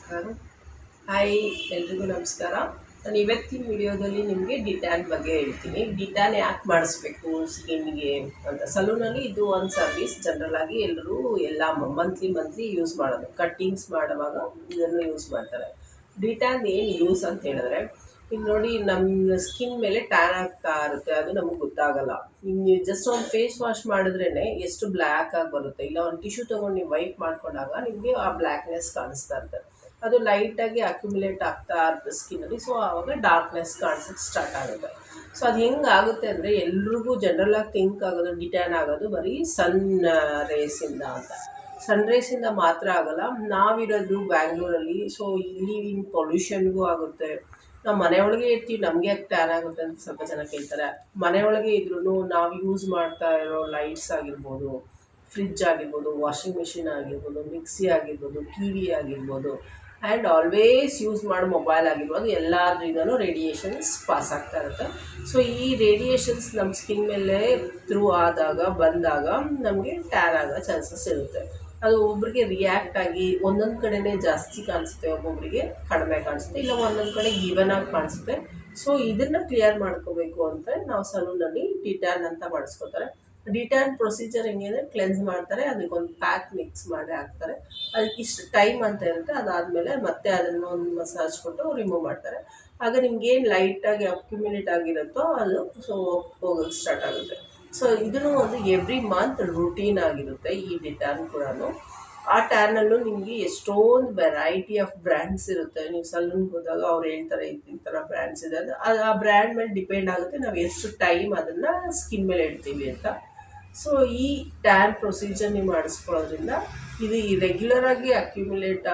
ನಮಸ್ಕಾರ. ಹಾಯ್, ಎಲ್ರಿಗೂ ನಮಸ್ಕಾರ. ನಾನು ಇವತ್ತಿನ ವಿಡಿಯೋದಲ್ಲಿ ನಿಮಗೆ ಡಿಟ್ಯಾನ್ ಬಗ್ಗೆ ಹೇಳ್ತೀನಿ. ಡಿಟ್ಯಾನ್ ಯಾಕೆ ಮಾಡಿಸ್ಬೇಕು ಸ್ಕಿನ್ಗೆ ಅಂತ. ಸಲೂನಲ್ಲಿ ಇದು ಒಂದು ಸರ್ವಿಸ್. ಜನರಲ್ ಆಗಿ ಎಲ್ಲರೂ ಎಲ್ಲ ಮಂತ್ಲಿ ಯೂಸ್ ಮಾಡೋದು. ಕಟ್ಟಿಂಗ್ಸ್ ಮಾಡುವಾಗ ಇದನ್ನು ಯೂಸ್ ಮಾಡ್ತಾರೆ. ಡಿಟ್ಯಾನ್ ಏನು ಯೂಸ್ ಅಂತ ಹೇಳಿದ್ರೆ, ಈಗ ನೋಡಿ ನಮ್ಮ ಸ್ಕಿನ್ ಮೇಲೆ ಟ್ಯಾನ್ ಆಗ್ತಾ ಇರುತ್ತೆ, ಅದು ನಮಗೆ ಗೊತ್ತಾಗಲ್ಲ. ನೀವು ಜಸ್ಟ್ ಒಂದು ಫೇಸ್ ವಾಶ್ ಮಾಡಿದ್ರೇ ಎಷ್ಟು ಬ್ಲ್ಯಾಕ್ ಆಗಿ ಬರುತ್ತೆ. ಇಲ್ಲ ಒಂದು ಟಿಶ್ಯೂ ತೊಗೊಂಡು ನೀವು ವೈಪ್ ಮಾಡ್ಕೊಂಡಾಗ ನಿಮಗೆ ಆ ಬ್ಲ್ಯಾಕ್ನೆಸ್ ಕಾಣಿಸ್ತಾ ಇರುತ್ತೆ. ಅದು ಲೈಟಾಗಿ ಅಕ್ಯುಮುಲೇಟ್ ಆಗ್ತಾ ಇರುತ್ತೆ ಸ್ಕಿನ್ನಲ್ಲಿ. ಸೊ ಆವಾಗ ಡಾರ್ಕ್ನೆಸ್ ಕಾಣಿಸೋಕ್ಕೆ ಸ್ಟಾರ್ಟ್ ಆಗುತ್ತೆ. ಸೊ ಅದು ಹೆಂಗೆ ಆಗುತ್ತೆ ಅಂದರೆ, ಎಲ್ರಿಗೂ ಜನರಲಾಗಿ ಥಿಂಕ್ ಆಗೋದು ಡಿಟ್ಯಾನ್ ಆಗೋದು ಬರೀ ಸನ್ ರೇಸಿಂದ ಅಂತ. ಸನ್ ರೇಸಿಂದ ಮಾತ್ರ ಆಗಲ್ಲ. ನಾವಿರೋದು ಬ್ಯಾಂಗ್ಳೂರಲ್ಲಿ, ಸೊ ಇಲ್ಲಿ ಪೊಲ್ಯೂಷನ್ಗೂ ಆಗುತ್ತೆ. ನಾವು ಮನೆಯೊಳಗೆ ಇರ್ತೀವಿ, ನಮಗೆ ಯಾಕೆ ಟ್ಯಾನ್ ಆಗುತ್ತೆ ಅಂತ ಸ್ವಲ್ಪ ಜನ ಕೇಳ್ತಾರೆ. ಮನೆಯೊಳಗೆ ಇದ್ರೂ ನಾವು ಯೂಸ್ ಮಾಡ್ತಾ ಇರೋ ಲೈಟ್ಸ್ ಆಗಿರ್ಬೋದು, ಫ್ರಿಡ್ಜ್ ಆಗಿರ್ಬೋದು, ವಾಷಿಂಗ್ ಮಿಷಿನ್ ಆಗಿರ್ಬೋದು, ಮಿಕ್ಸಿ ಆಗಿರ್ಬೋದು, ಟಿ ವಿ ಆಗಿರ್ಬೋದು, ಆ್ಯಂಡ್ ಆಲ್ವೇಸ್ ಯೂಸ್ ಮಾಡೋ ಮೊಬೈಲ್ ಆಗಿರ್ಬೋದು, ಎಲ್ಲದ್ರಿಂದಲೂ ರೇಡಿಯೇಷನ್ಸ್ ಪಾಸ್ ಆಗ್ತಾ ಇರುತ್ತೆ. ಸೊ ಈ ರೇಡಿಯೇಷನ್ಸ್ ನಮ್ಮ ಸ್ಕಿನ್ ಮೇಲೆ ಥ್ರೂ ಬಂದಾಗ ನಮಗೆ ಟ್ಯಾನ್ ಆಗೋ ಚಾನ್ಸಸ್ ಇರುತ್ತೆ. ಅದು ಒಬ್ಬರಿಗೆ ರಿಯಾಕ್ಟ್ ಆಗಿ ಒಂದೊಂದು ಕಡೆನೇ ಜಾಸ್ತಿ ಕಾಣಿಸುತ್ತೆ, ಒಬ್ಬೊಬ್ಬರಿಗೆ ಕಡಿಮೆ ಕಾಣಿಸುತ್ತೆ, ಇಲ್ಲ ಒಂದೊಂದು ಕಡೆ ಈವನ್ ಆಗಿ ಕಾಣಿಸುತ್ತೆ. ಸೊ ಇದನ್ನು ಕ್ಲಿಯರ್ ಮಾಡ್ಕೋಬೇಕು ಅಂತ ನಾವು ಸಲೂನಲ್ಲಿ ಡಿಟ್ಯಾನ್ ಅಂತ ಮಾಡಿಸ್ಕೋತಾರೆ. ಡಿಟ್ಯಾನ್ ಪ್ರೊಸೀಜರ್ ಹೆಂಗೆ ಅಂದರೆ, ಕ್ಲೆನ್ಸ್ ಮಾಡ್ತಾರೆ, ಅದಕ್ಕೊಂದು ಪ್ಯಾಕ್ ಮಿಕ್ಸ್ ಮಾಡಿ ಹಾಕ್ತಾರೆ. ಅದಕ್ಕೆ ಇಷ್ಟು ಟೈಮ್ ಅಂತ ಇರುತ್ತೆ. ಅದಾದಮೇಲೆ ಮತ್ತೆ ಅದನ್ನು ಒಂದು ಮಸಾಜ್ ಕೊಟ್ಟು ರಿಮೂವ್ ಮಾಡ್ತಾರೆ. ಆಗ ನಿಮ್ಗೇನು ಲೈಟಾಗಿ ಅಕ್ಯುಮಿಲೇಟ್ ಆಗಿರುತ್ತೋ ಅದು ಹೋಗೋಕ್ಕೆ ಸ್ಟಾರ್ಟ್ ಆಗುತ್ತೆ. ಸೊ ಇದನ್ನು ಒಂದು ಎವ್ರಿ ಮಂತ್ ರುಟೀನ್ ಆಗಿರುತ್ತೆ ಈ ಡಿಟ್ಯಾನ್ ಕೂಡ. ಆ ಟ್ಯಾನಲ್ಲೂ ನಿಮಗೆ ಎಷ್ಟೊಂದು ವೆರೈಟಿ ಆಫ್ ಬ್ರ್ಯಾಂಡ್ಸ್ ಇರುತ್ತೆ. ನೀವು ಸಲೂನ್ಗೆ ಹೋದಾಗ ಅವ್ರು ಹೇಳ್ತಾರೆ ಈ ಥರ ಬ್ರ್ಯಾಂಡ್ಸ್ ಇದೆ, ಅದು ಆ ಬ್ರ್ಯಾಂಡ್ ಮೇಲೆ ಡಿಪೆಂಡ್ ಆಗುತ್ತೆ ನಾವು ಎಷ್ಟು ಟೈಮ್ ಅದನ್ನು ಸ್ಕಿನ್ ಮೇಲೆ ಇಡ್ತೀವಿ ಅಂತ. ಸೊ ಈ ಟ್ಯಾನ್ ಪ್ರೊಸೀಜರ್ ನೀವು ಮಾಡಿಸ್ಕೊಳ್ಳೋದ್ರಿಂದ ಇದು ರೆಗ್ಯುಲರಾಗಿ ಅಕ್ಯುಮುಲೇಟ್